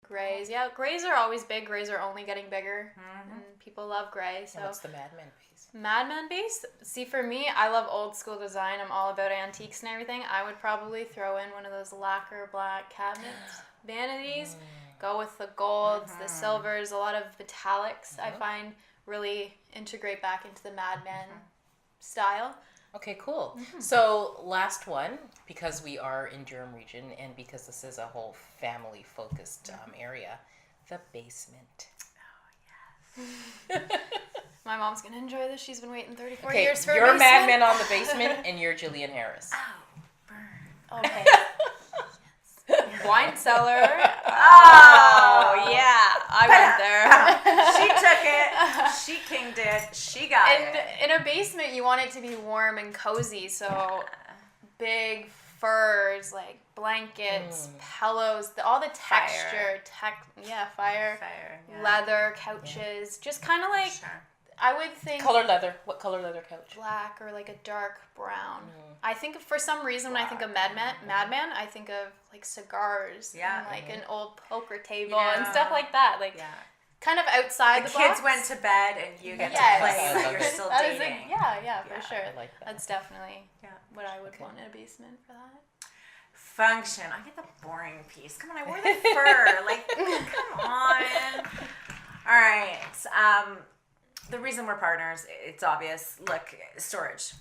Grays. Yeah, grays are always big. Grays are only getting bigger. And people love gray. So And what's the Mad Men piece? Mad Men base? See, for me, I love old school design. I'm all about antiques and everything. I would probably throw in one of those lacquer black cabinets, vanities. Go with the golds, the silvers, a lot of metallics. I find really integrate back into the Mad Men style. Okay, cool. So last one, because we are in Durham region and because this is a whole family focused area, the basement. Oh, yes. My mom's going to enjoy this. She's been waiting 34 Okay, years for a you're basement. Mad Men on the basement and you're Gillian Harris. Oh, burn. Okay. Wine cellar. Oh, yeah. I went there. She took it. She kinged it. She got it. And in a basement, you want it to be warm and cozy. So big furs, like blankets, pillows, all the texture. Fire. Fire. Leather, couches. Just kind of like, Sure. I would think Color leather. What color leather couch? black or like a dark brown. I think for some reason when I think of Madman, I think of like cigars. Yeah. And like an old poker table Yeah. and stuff like that. Like Yeah. kind of outside The the kids box. went to bed and you get Yes. to play, I but you're love it. still That is dating. yeah, for Yeah. sure. I like that. That's definitely Yeah. what I would want in a basement for that. Function. I get the boring piece. Come on, I wore the fur. Like, come on. All right. The reason we're partners, it's obvious. Look, storage.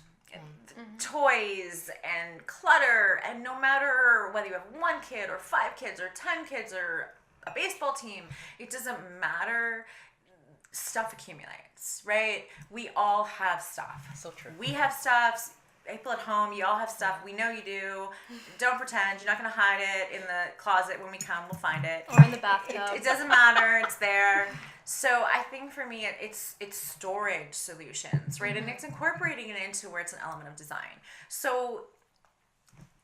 Toys and clutter, and no matter whether you have 1 kid or 5 kids or 10 kids or a baseball team, it doesn't matter. Stuff accumulates, right? We all have stuff. So true. We have stuff. People at home, you all have stuff. We know you do. Don't pretend. You're not going to hide it in the closet. When we come, we'll find it. Or in the bathtub. It doesn't matter. It's there. So I think for me, it's storage solutions, right? And it's incorporating it into where it's an element of design. So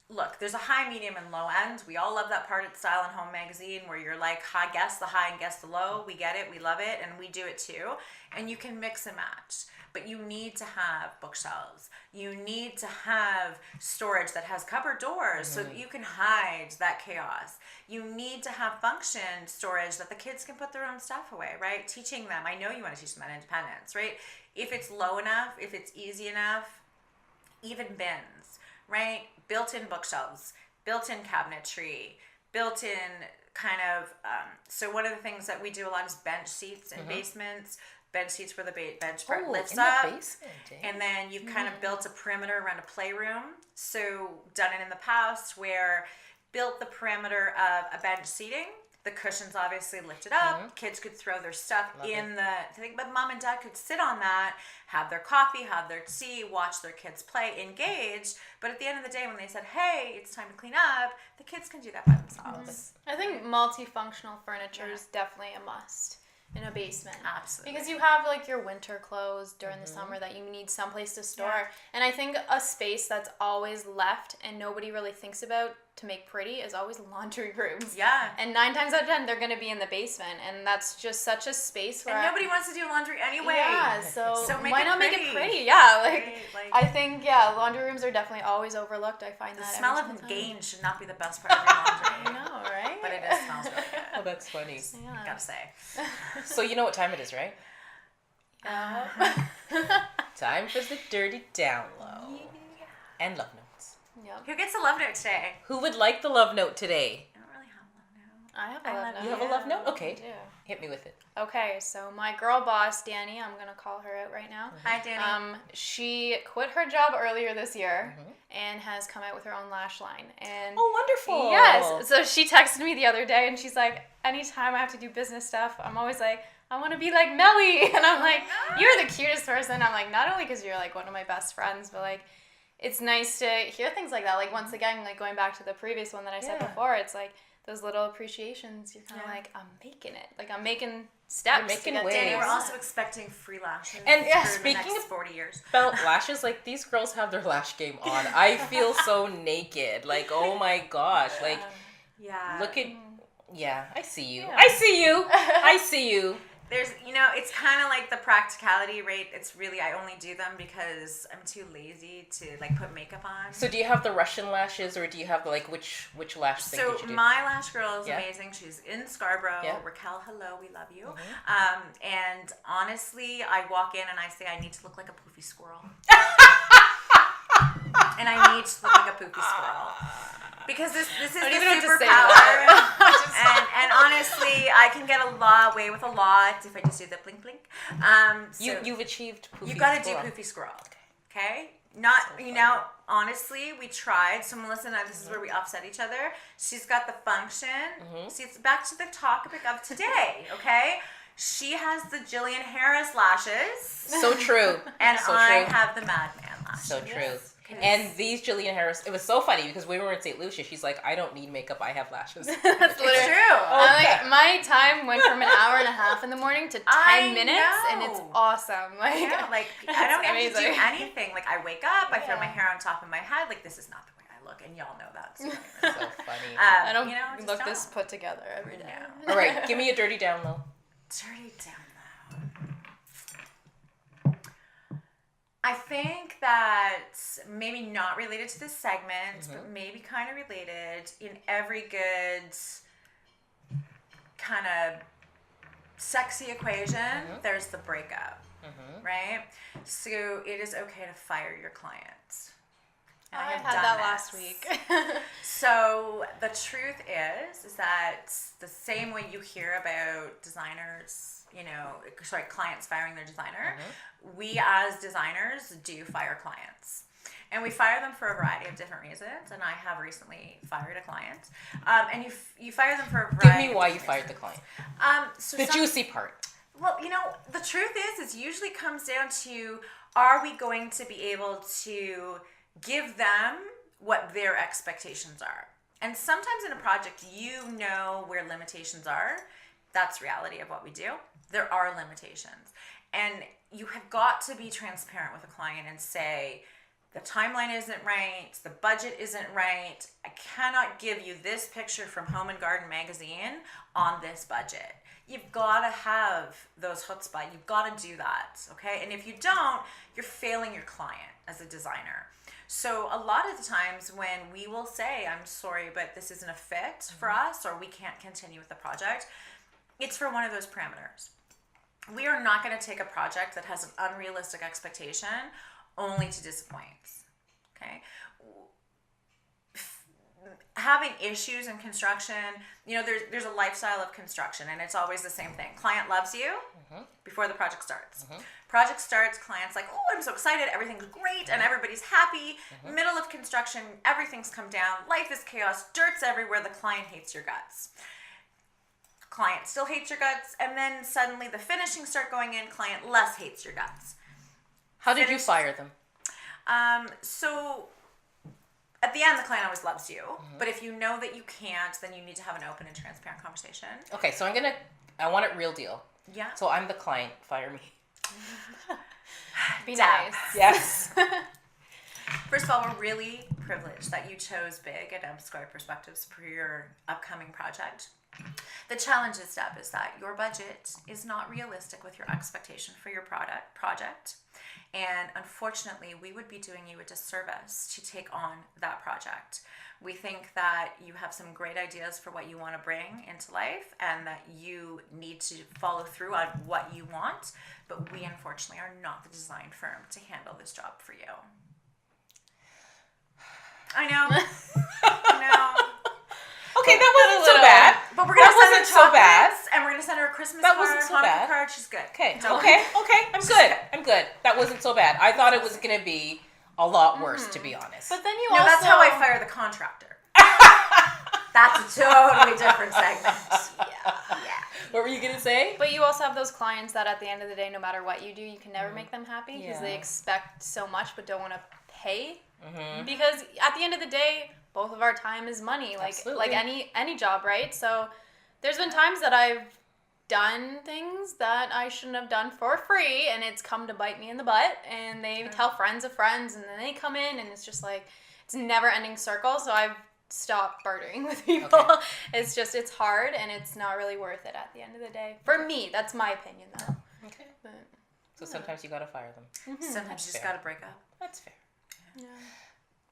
look, there's a high, medium, and low end. We all love that part at Style and Home magazine where you're like, guess the high and guess the low. We get it. We love it. And we do it too. And you can mix and match. But you need to have bookshelves. You need to have storage that has cupboard doors so that you can hide that chaos. You need to have function storage that the kids can put their own stuff away, right? Teaching them. I know you want to teach them that independence, right? If it's low enough, if it's easy enough, even bins, right? Built-in bookshelves, built-in cabinetry, built-in kind of, so one of the things that we do a lot is bench seats in basements. Bench seats where the bench part lifts in up. the basement, eh? And then you've kind of built a perimeter around a playroom. So done it in the past where built the perimeter of a bench seating. The cushions obviously lifted up. Kids could throw their stuff in the thing. But mom and dad could sit on that, have their coffee, have their tea, watch their kids play, engage. But at the end of the day, when they said, hey, it's time to clean up, the kids can do that by themselves. I think multifunctional furniture is definitely a must in a basement. Absolutely. Because you have like your winter clothes during the summer that you need someplace to store. Yeah. And I think a space that's always left and nobody really thinks about to make pretty is always laundry rooms. Yeah. And 9 times out of 10, they're going to be in the basement. And that's just such a space where... And nobody wants to do laundry anyway. Yeah, so make why it not make pretty. it pretty? Yeah, like, Right, like- I think, laundry rooms are definitely always overlooked. I find The that smell every of single time. gain should not be the best part of your I laundry. know, right? But it is, smells really good. Oh, that's funny. Yeah. Gotta say. So you know what time it is, right? Time for the dirty down low. And love notes. Yep. Who gets a love note today? Who would like the love note today? I don't really have a love note. I have a I love love note. You have a love note? Okay. I do. Hit me with it. Okay, so my girl boss, Danny, I'm going to call her out right now. Hi, Danny. She quit her job earlier this year and has come out with her own lash line. And Oh, wonderful. yes, so she texted me the other day and she's like, anytime I have to do business stuff, I'm always like, I want to be like Melly. And I'm like, you're the cutest person. I'm like, not only because you're like one of my best friends, but like, it's nice to hear things like that. Like, once again, like going back to the previous one that I said before, it's like those little appreciations. You're kind of like, I'm making it. Like, I'm making steps. You're making to get waves. to Danny, where we're I also want. expecting free lashes And, for speaking the next of- 40 years. About lashes, like these girls have their lash game on. I feel so naked. Like, oh my gosh. Like, Yeah. look at, yeah, I see you. Yeah. I see you. I see you. There's, it's kind of like the practicality, right? It's really, I only do them because I'm too lazy to like put makeup on. So do you have the Russian lashes, or do you have the like which lash thing did you do? My lash girl is Yeah. amazing. She's in Scarborough. Yeah. Raquel, hello, we love you. Mm-hmm. And honestly, I walk in and I say I need to look like a poofy squirrel. And I need to look like a poofy squirrel. Because this is the don't even know what to say to superpower. that. and honestly, I can get away with a lot if I just do the blink blink. So You've achieved poofy you got to do squirrel. poofy squirrel. Okay? Not, honestly, we tried. So Melissa and I, this is where we offset each other. She's got the function. See, it's back to the topic of today, okay? She has the Jillian Harris lashes. So true. And so I true. have the Madman lashes. So true. Yes. And these Jillian Harris, it was so funny because when we were in St. Lucia, she's like, I don't need makeup, I have lashes. That's It's literally true. Like, my time went from an hour and a half in the morning to 10 I minutes, and it's know. awesome. Like, Yeah, like I don't have to do amazing. anything. Like I wake up, I throw my Yeah. hair on top of my head. Like this is not the way I look, and y'all know that. So, So funny. I don't just look don't. this put together every day. No. All right, give me a dirty down low. Dirty down low. I think that maybe not related to this segment, but maybe kind of related. In every good kind of sexy equation, there's the breakup, right? So it is okay to fire your clients. And I have had done that this. last week. So the truth is that the same way you hear about designers, clients firing their designer, we as designers do fire clients. And we fire them for a variety of different reasons. And I have recently fired a client. And you fire them for a variety. Give me why of you different fired the client. reasons. So The some- juicy part. Well, the truth is usually comes down to, are we going to be able to give them what their expectations are? And sometimes in a project, where limitations are. That's reality of what we do. There are limitations. And you have got to be transparent with a client and say, the timeline isn't right, the budget isn't right, I cannot give you this picture from Home and Garden magazine on this budget. You've got to have those chutzpah. You've got to do that, okay? And if you don't, you're failing your client as a designer. So a lot of the times when we will say, I'm sorry, but this isn't a fit for us, or we can't continue with the project, it's for one of those parameters. We are not going to take a project that has an unrealistic expectation only to disappoint, okay? Having issues in construction, there's a lifestyle of construction, and it's always the same thing. Client loves you before the project starts. Project starts, client's like, oh, I'm so excited, everything's great, and everybody's happy. Middle of construction, everything's come down, life is chaos, dirt's everywhere, the client hates your guts. Client still hates your guts, and then suddenly the finishings start going in, client less hates your guts. How did you fire them? So at the end, the client always loves you, but if you know that you can't, then you need to have an open and transparent conversation. Okay, so I want it real deal. Yeah. So I'm the client, fire me. Be Dab. nice. Yes. First of all, we're really privileged that you chose Big at M Square Perspectives for your upcoming project. The challenge is, Deb, is that your budget is not realistic with your expectation for your project. And unfortunately, we would be doing you a disservice to take on that project. We think that you have some great ideas for what you want to bring into life and that you need to follow through on what you want, but we unfortunately are not the design firm to handle this job for you. I know. I know. Okay, that wasn't so bad. But we're gonna That send her wasn't so bad. chocolates, and we're gonna send her a Christmas That card, wasn't so Hanukkah bad. card. She's good. Okay, Don't okay, worry. I'm good. That wasn't so bad. I thought it was going to be a lot worse, to be honest. But then you No, also... that's how I fire the contractor. That's a totally different segment. Yeah. What were you going to say? But you also have those clients that at the end of the day, no matter what you do, you can never make them happy because they Yeah. expect so much but don't want to pay. Mm-hmm. Because at the end of the day, both of our time is money, like Absolutely. any job, right? So there's been times that I've done things that I shouldn't have done for free, and it's come to bite me in the butt. And they tell friends of friends, and then they come in, and it's just like it's a never-ending circle. So I've stop bartering with people. Okay. It's hard and it's not really worth it at the end of the day. For me, that's my opinion though. Okay. But, So sometimes you gotta fire them. Sometimes you just fair. gotta break up. That's fair. yeah.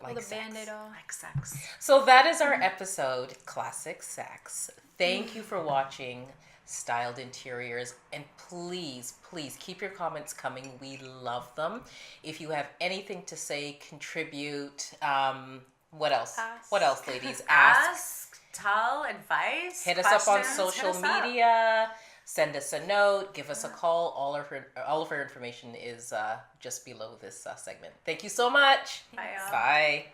Like Pull the sex. band-aid off. Like sex. So that is our episode, Classic Sex. Thank you for watching Styled Interiors, and please keep your comments coming. We love them. If you have anything to say, contribute. What else? Ask. What else, ladies? Ask, tell, advice. Hit us up on questions, social hit us up. media. Send us a note. Give us a call. All of her information is just below this segment. Thank you so much. Bye, y'all. Bye.